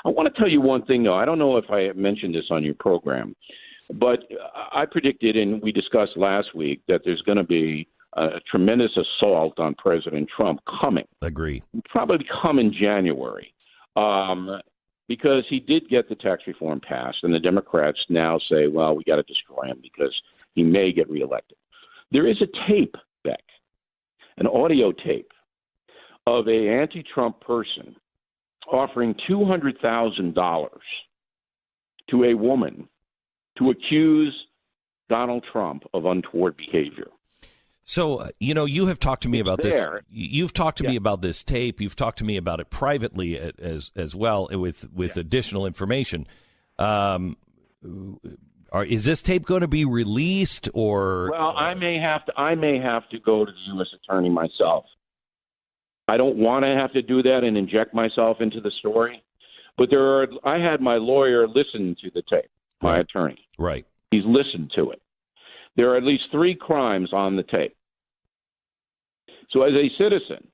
I want to tell you one thing, though. I don't know if I mentioned this on your program, but I predicted, and we discussed last week, that there's going to be a tremendous assault on President Trump coming. Agree. Probably come in January, because he did get the tax reform passed, and the Democrats now say, well, we got to destroy him because he may get reelected. There is a tape, Beck, an audio tape of a anti-Trump person offering $200,000 to a woman to accuse Donald Trump of untoward behavior. So, you have talked to me about this. You've talked to me Yeah. about this tape. You've talked to me about it privately as well with additional information. Is this tape going to be released or? Well, I may have to go to the U.S. attorney myself. I don't want to have to do that and inject myself into the story, but I had my lawyer listen to the tape, my attorney. Right. He's listened to it. There are at least 3 crimes on the tape. So as a citizen,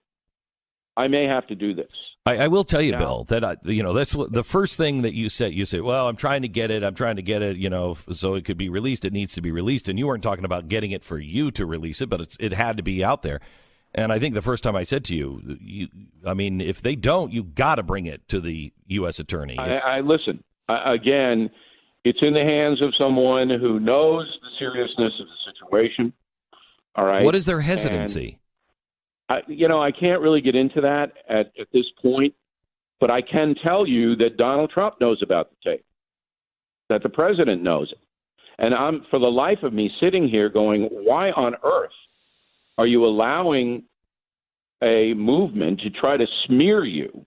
I may have to do this. I will tell you, Bill, that that's the first thing that you said. You say, well, I'm trying to get it, so it could be released. It needs to be released. And you weren't talking about getting it for you to release it, but it had to be out there. And I think the first time I said to you, if they don't, you got to bring it to the U.S. attorney. I listen. Again, it's in the hands of someone who knows the seriousness of the situation. All right. What is their hesitancy? I can't really get into that at this point, but I can tell you that Donald Trump knows about the tape, that the president knows it. And I'm, for the life of me, sitting here going, why on earth are you allowing a movement to try to smear you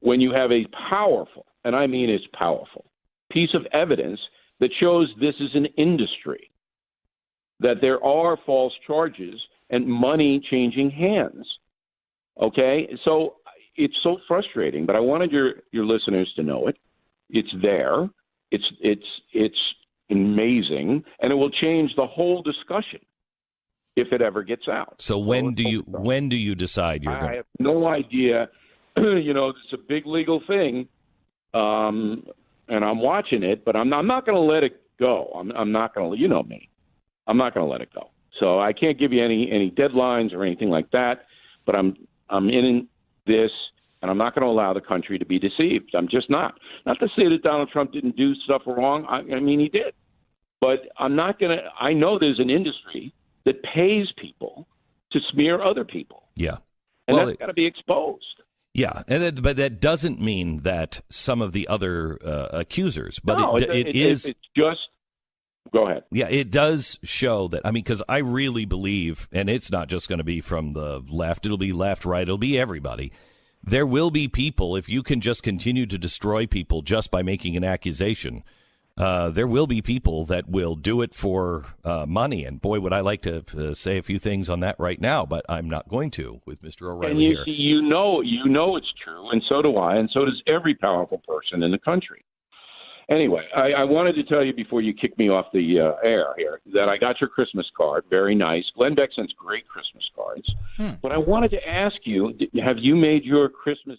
when you have a powerful, and I mean it's powerful, piece of evidence that shows this is an industry, that there are false charges and money changing hands. Okay? So it's so frustrating, but I wanted your listeners to know it. It's there. It's amazing, and it will change the whole discussion if it ever gets out. So when do you decide you're going? I have no idea. It's a big legal thing, and I'm watching it, but I'm not going to let it go. I'm not going to. You know me. I'm not going to let it go. So I can't give you any deadlines or anything like that. But I'm in this, and I'm not going to allow the country to be deceived. I'm just not. Not to say that Donald Trump didn't do stuff wrong. I mean, he did. But I'm not going to. I know there's an industry that pays people to smear other people. Yeah. And that's got to be exposed. Yeah, but that doesn't mean that some of the other accusers. But no, it's just. Go ahead. Yeah, it does show that. Because I really believe, and it's not just going to be from the left. It'll be left, right. It'll be everybody. There will be people, if you can just continue to destroy people just by making an accusation, there will be people that will do it for money. And boy, would I like to say a few things on that right now, but I'm not going to with Mr. O'Reilly and here. You know it's true, and so do I, and so does every powerful person in the country. Anyway, I wanted to tell you before you kick me off the air here that I got your Christmas card. Very nice. Glenn Beck sends great Christmas cards. But I wanted to ask you, have you made your Christmas